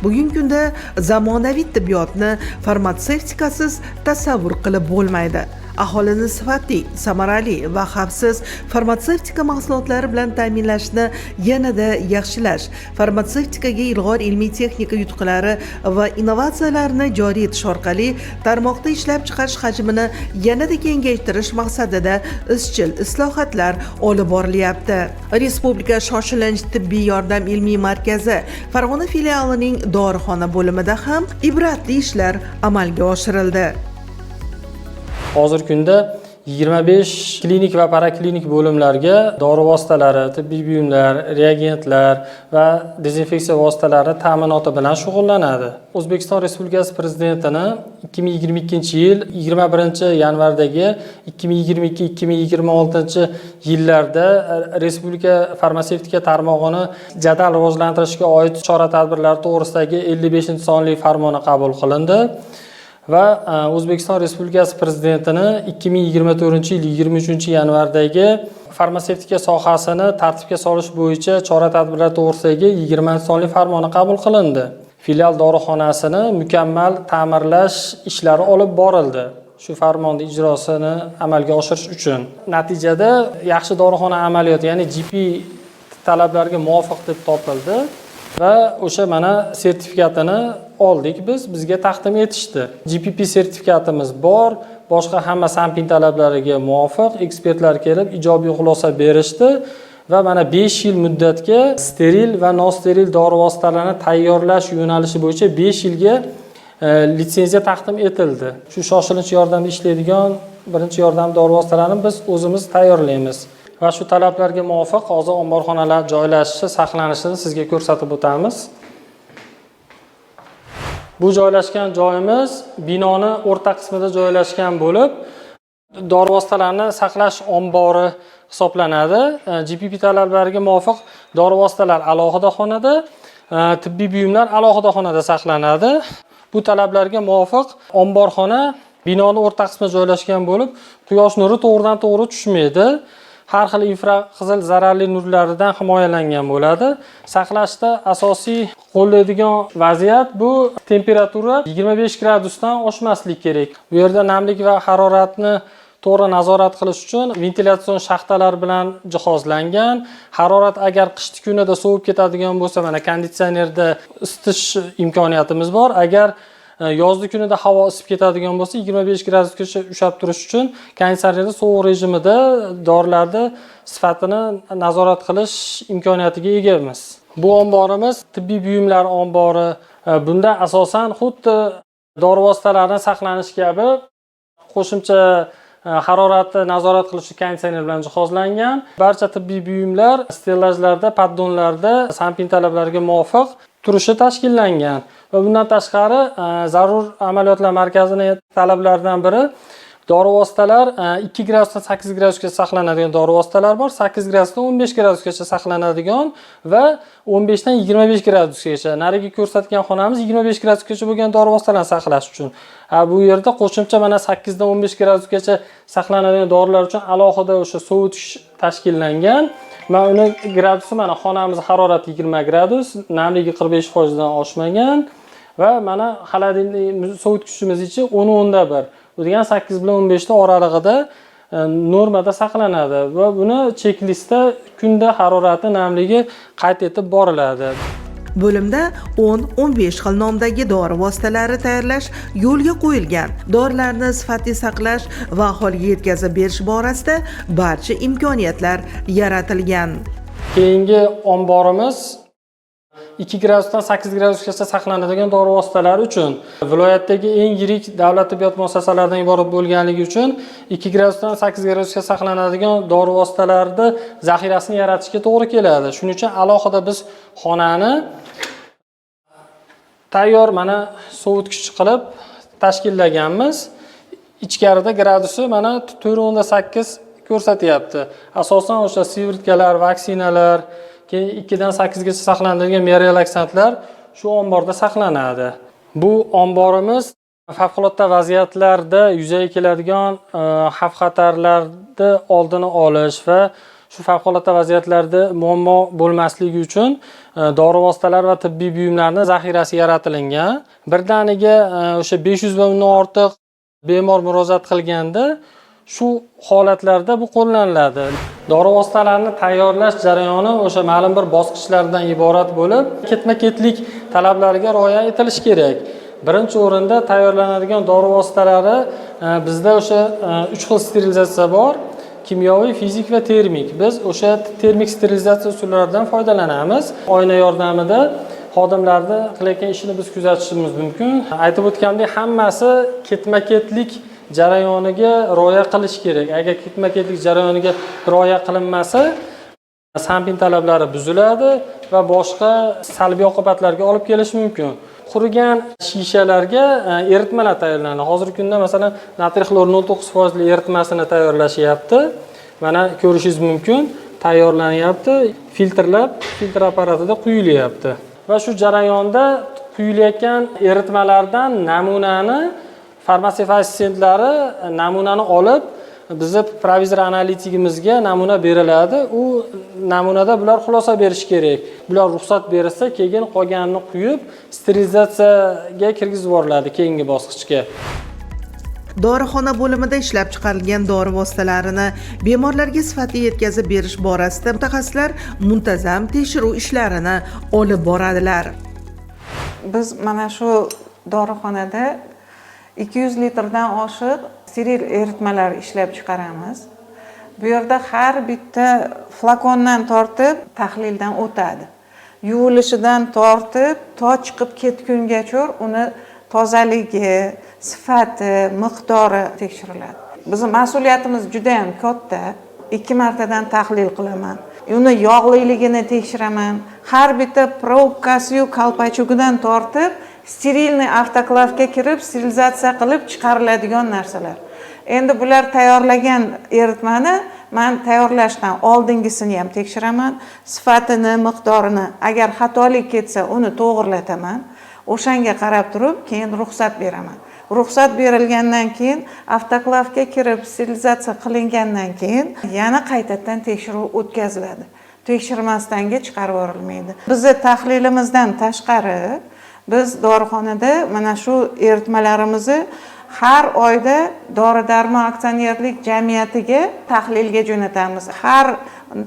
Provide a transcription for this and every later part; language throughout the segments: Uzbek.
Bugungi kunda zamonaviy tibbiyotni farmatsevtikasiz tasavvur qilib bo'lmaydi. Aholini sifatli, samarali va xavfsiz farmatsevtika mahsulotlari bilan ta'minlashni yanada yaxshilash, farmatsevtikaga ilg'or ilmiy texnika yutuqlari va innovatsiyalarni joriy etish orqali tarmoqda ishlab chiqarish hajmini yanada kengaytirish maqsadida izchil islohotlar olib borilyapti. Respublika shoshilinch tibbiy yordam ilmiy markazi Farg'ona filialining dorixona bo'limida ham ibratli ishlar amalga oshirildi. Hozirgi kunda 25 klinik va paraklinik bo'limlarga dori vositalari, tibbiy buyumlar, reagentlar va dezinfeksiya vositalari ta'minoti bilan shug'ullanadi. O'zbekiston Respublikasi Prezidentini 2022-yil 21-yanvardagi 2022-2026 yillarda Respublika farmatsevtika tarmog'ini jadal rivojlantirishga oid chora-tadbirlar to'g'risidagi 55-sonli farmoni qabul qilindi. Va O'zbekiston Respublikasi Prezidentini 2024-yil 23-yanvardagi farmatsevtika sohasini tartibga solish bo'yicha chora-tadbirlar to'g'risidagi 20-sonli farmoni qabul qilindi. Filial dorixonasini mukammal ta'mirlash ishlari olib borildi. Shu farmonning ijrosini amalga oshirish uchun. Natijada yaxshi dorixona amaliyoti, ya'ni GP talablarga muvofiq deb topildi. Va o'sha mana sertifikatini oldik bizga taqdim etishdi. GPP sertifikatimiz bor, boshqa hamma Sanpin talablariga muvofiq ekspertlar kelib ijobiy xulosa berishdi va mana 5 yil muddatga steril va nosteril dori vositalarini tayyorlash yo'nalishi bo'yicha 5 yilga litsenziya taqdim etildi. Shu shoshilinch yordamda ishlaydigan birinchi yordam dori vositalarini biz o'zimiz tayyorlaymiz. Va shu talablarga muvofiq hozir omborxonalar joylashishi, saqlanishini sizga ko'rsatib o'tamiz. Bu joylashgan joyimiz binoni o'rta qismida joylashgan bo'lib, dori vositalarini saqlash ombori hisoblanadi. GPP talablariga muvofiq dori vositalar alohida xonada, tibbiy buyumlar alohida xonada saqlanadi. Bu talablarga muvofiq omborxona binoni o'rta qismida joylashgan bo'lib, quyosh nuri to'g'ridan-to'g'ri tushmaydi. Har xil infraqizil zararli nurlardan himoyalangan bo'ladi. Saqlashda asosiy qo'llaydigan vaziyat bu temperatura 25 gradusdan oshmasligi kerak. Bu yerda namlik va haroratni to'g'ri nazorat qilish uchun ventilyatsion shaxtalar bilan jihozlangan. Harorat agar qishki kunida sovib ketadigan bo'lsa, mana konditsionerda isitish imkoniyatimiz bor. Agar yozgi kunida havo isib ketadigan bo'lsa, 25 gradusgacha ushlab turish uchun konditsionerda sovuq rejimida dorilarni sifatini nazorat qilish imkoniyatiga egamiz. Bu omborimiz tibbiy buyumlar ombori. Bunda asosan xuddi dori vositalarini saqlanish kabi qo'shimcha haroratni nazorat qilish konditsioner bilan jihozlangan. Barcha tibbiy buyumlar stellajlarda, paddonlarda Sanpin talablariga muvofiq turishi tashkillangan. Va bundan tashqari zarur amaliyotlar markazining talablaridan biri dori vositalar 2 gradusdan 8 gradusga saqlanadigan dori vositalar bor, 8 gradusdan 15 gradusgacha saqlanadigan va 15 dan 25 gradusgacha. Narigi ko'rsatgan xonamiz 25 gradusgacha bo'lgan dori vositalarni saqlash uchun. Bu yerda qo'shimcha mana 8 dan 15 gradusgacha saqlanadigan dorilar uchun alohida o'sha sovutish tashkillangan. Mana uni gradusi, mana xonamiz harorati 20 gradus, namligi 45% dan oshmagan va mana xolodilnik sovutgichimiz ichi 10.1. Bu degan 8 bilan 15 ta oralig'ida normada saqlanadi va buni chek-listda kunda harorati, namligi qayd etib boriladi. Bo'limda 10-15 xil nomdagi dori vositalari tayyorlash yo'lga qo'yilgan. Dorilarni sifatli saqlash va aholiga yetkazib berish borasida barcha imkoniyatlar yaratilgan. Keyingi omborimiz 2 gradusdan 8 gradusgacha saqlanadigan dori vositalari uchun viloyatdagi eng yirik davlat tibbiyot muassasalaridan iborat bo'lganligi uchun 2 gradusdan 8 gradusga saqlanadigan dori vositalarni zaxirasini yaratishga to'g'ri keladi. Shuning uchun alohida biz xonani tayyor mana sovutgich qilib tashkillaganmiz. Ichkarida gradusi mana 4.8 ko'rsatyapti. Asosan o'sha sivritkalar, vaksinalar, keyin 2 dan 8 gacha saqlanadigan merelaksantlar shu omborda saqlanadi. Bu omborimiz favqulodda vaziyatlarda yuzaga keladigan xavf-xatarlarni oldini olish va shu favqulodda vaziyatlarda muammo bo'lmasligi uchun dori vositalari va tibbiy buyumlarni zaxirasi yaratilingan. Birdaniga o'sha 500 va undan ortiq bemor murojaat qilganda shu holatlarda bu qo'llaniladi. Dori vositalarini tayyorlash jarayoni o'sha ma'lum bir bosqichlardan iborat bo'lib, ketma-ketlik talablariga rioya etilishi kerak. Birinchi o'rinda tayyorlanadigan dori vositalari bizda o'sha 3 xil sterilizatsiya bor: kimyoviy, fizik va termik. Biz o'sha termik sterilizatsiya usullaridan foydalanamiz. Oyna yordamida xodimlarni qilayotgan ishini biz kuzatishimiz mumkin. Aytib o'tgandek, hammasi ketma-ketlik jarayoniga rioya qilish kerak. Agar ketma-ketlik jarayoniga rioya qilinmasa, sampin talablari buziladi va boshqa salbiy oqibatlarga olib kelishi mumkin. Qurigan shishalarga eritmalar tayyorlanadi. Hozirgi kunda masalan natriy xlor 0.9% eritmasini tayyorlashyapti. Mana ko'rishingiz mumkin, tayyorlanyapti, filtr apparatida quyilyapti. Va shu jarayonda quyilayotgan eritmalardan namunani farmatsiya assistentlari namunani olib, bizni provizor analitigimizga namuna beriladi. U namunada bular xulosa berish kerak. Bular ruxsat berilsa, keyin qolganini quyib, sterilizatsiyaga kirgizib yuboriladi keyingi bosqichga. Dorixona bo'limida ishlab chiqarilgan dori vositalarini bemorlarga sifatli yetkazib berish borasida mutaxassislar muntazam tekshiruv ishlarini olib boradilar. Biz mana shu dorixonada 200 litrdan oshiq steril eritmalar ishlab chiqaramiz. Bu yerda har bitta flakondan tortib tahlildan o'tadi. Yuvilishidan tortib to chiqib ketgungacha uni tozaligi, sifati, miqdori tekshiriladi. Bizning mas'uliyatimiz juda ham katta. 2 martadan tahlil qilaman. Uni yog'liligini tekshiraman. Har bitta probkasi-yu kalpachugidan tortib sterilniy avtoklavga kirib sterilizatsiya qilib chiqariladigan narsalar. Endi bular tayyorlagan eritmani men tayyorlashdan oldingisini ham tekshiraman, sifatini, miqdorini. Agar xatolik ketsa, uni to'g'rilataman. O'shanga qarab turib, keyin ruxsat beraman. Ruxsat berilgandan keyin avtoklavga kirib sterilizatsiya qilingandan keyin yana qaytadan tekshiruv o'tkaziladi. Tekshirmasdanga chiqarib yuborilmaydi. Bizning tahlilimizdan tashqari biz dorixonada mana shu eritmalarimizni har oyda Dori-darmon aksionerlik jamiyatiga tahlilga jo'natamiz. Har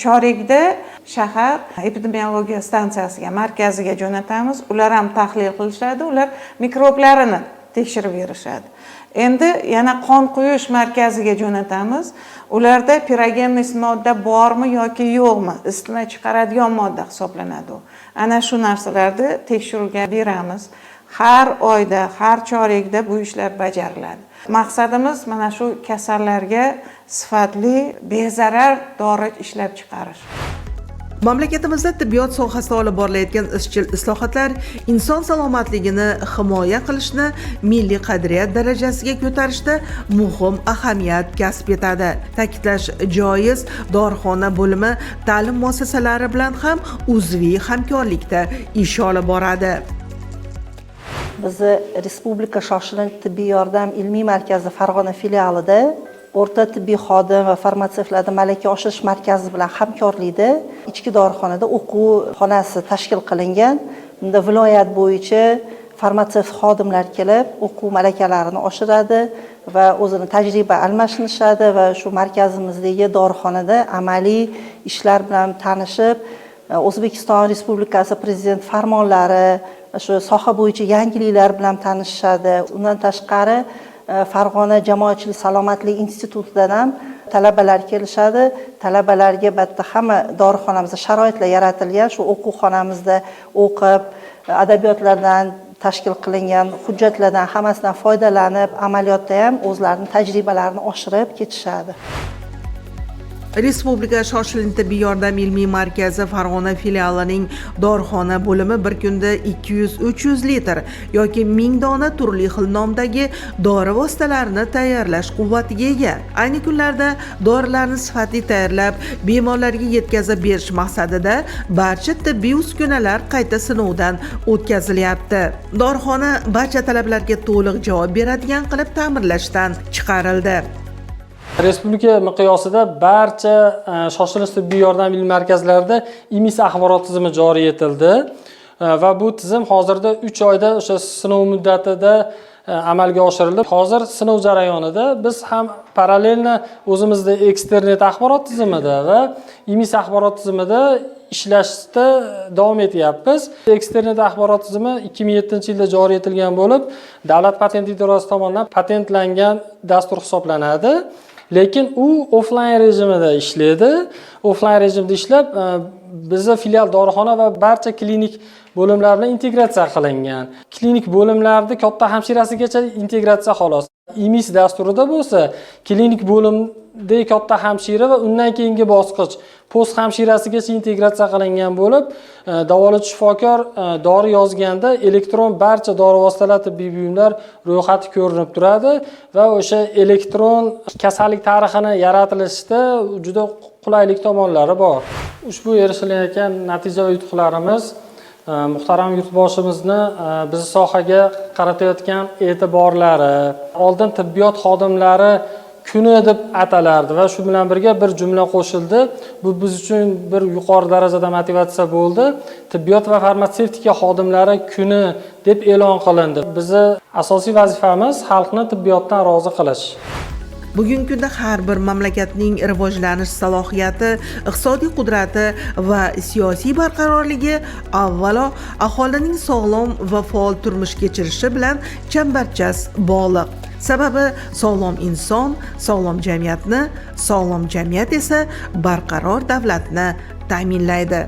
chorakda shahar epidemiologiya stansiyasiga, markaziga jo'natamiz. Ular ham tahlil qilishadi, ular mikroblarini tekshirib berishadi. Endi yana qon quyish markaziga jo'natamiz. Ularda pirogennis modda bormi yoki yo'qmi, isitma chiqaradigan modda hisoblanadi. Ana shu narsalarni tekshiruvga beramiz. Har oyda, har chorakda bu ishlar bajariladi. Maqsadimiz mana shu kasallarga sifatli, bezarar dori ishlab chiqarish. Mamlakatimizda tibbiyot sohasida olib borilayotgan izchil islohotlar inson salomatligini himoya qilishni milliy qadriyat darajasiga ko'tarishda muhim ahamiyat kasb etadi. Ta'kidlash joiz, dorixona bo'limi ta'lim muassasalari bilan ham uzviy hamkorlikda ish olib boradi. Bizni Respublika shoshilinch tibbiy yordam ilmiy markazi Farg'ona filialida o'rta tibbiy xodim va farmatsevtlarni malaka oshirish markazi bilan hamkorlikda ichki dorixonada o'quv xonasi tashkil qilingan. Bunda viloyat bo'yicha farmatsevt xodimlar kelib, o'quv malakalarini oshiradi va o'zini tajriba almashinishadi va shu markazimizdagi dorixonada amaliy ishlar bilan tanishib, O'zbekiston Respublikasi Prezident farmonlari, shu soha bo'yicha yangiliklar bilan tanishadi. Undan tashqari Farg'ona jamoatchilik salomatlik institutidan ham talabalar kelishadi. Talabalarga bitta hamma dorixonamizda sharoitlar yaratilgan. Shu o'quv-xonamizda o'qib, adabiyotlardan tashkil qilingan hujjatlardan hammasidan foydalanib, amaliyotda ham o'zlarining tajribalarini oshirib ketishadi. Respublika shoshilinch tibbiy yordam ilmiy markazi Farg'ona filialining dorixona bo'limi bir kunda 200-300 litr yoki 1000 dona turli xil nomdagi dori vositalarini tayyorlash quvvatiga ega. Ayni kunlarda dorilarni sifatli tayyorlab, bemorlarga yetkazib berish maqsadida barcha tibbiy uskunalar qayta sinovdan o'tkazilyapti. Dorixona barcha talablarga to'liq javob beradigan qilib ta'mirlashdan chiqarildi. Respublika miqyosida barcha shoshilinch tibbiy yordam ilmiy markazlarida IMIS axborot tizimi joriy etildi va bu tizim hozirda 3 oyda o'sha sinov muddatida amalga oshirildi. Hozir sinov jarayonida biz ham parallelni o'zimizda eksternet axborot tizimida va IMIS axborot tizimida ishlashda davom etyapmiz. Eksternet axborot tizimi 2007-yilda joriy etilgan bo'lib, Davlat patent idorasi tomonidan patentlangan dastur hisoblanadi. Lekin u offlayn rejimida ishlaydi. Offlayn rejimda ishlab, bizning filial dorixona va barcha klinik bo'limlar bilan integratsiya qilingan. Klinik bo'limlarda katta hamshirasigacha integratsiya xolos. IMIS dasturida bo'lsa, klinik bo'limda katta hamshira va undan keyingi bosqich post hamshirasigacha integratsiya qilingan bo'lib, davolovchi shifokor dori yozganda elektron barcha dori vositalari, tibbiy buyumlar ro'yxati ko'rinib turadi va o'sha elektron kasallik tarixini yaratilishda juda qulaylik tomonlari bor. Ushbu erishilayotgan natija va yutuqlarimiz muhtaram yurtboshimizni biz sohaga qaratayotgan e'tiborlari, oldin tibbiyot xodimlari kuni deb atalardi va shu bilan birga bir jumla qo'shildi. Bu biz uchun bir yuqori darajada motivatsiya bo'ldi. Tibbiyot va farmatsevtika xodimlari kuni deb e'lon qilindi. Bizning asosiy vazifamiz xalqni tibbiyotdan rozi qilish. Bugungi kunda har bir mamlakatning rivojlanish salohiyati, iqtisodiy qudrati va siyosiy barqarorligi avvalo aholining sog'lom va faol turmush kechirishi bilan chambarchas bog'liq. Sababi sog'lom inson sog'lom jamiyatni, sog'lom jamiyat esa barqaror davlatni ta'minlaydi.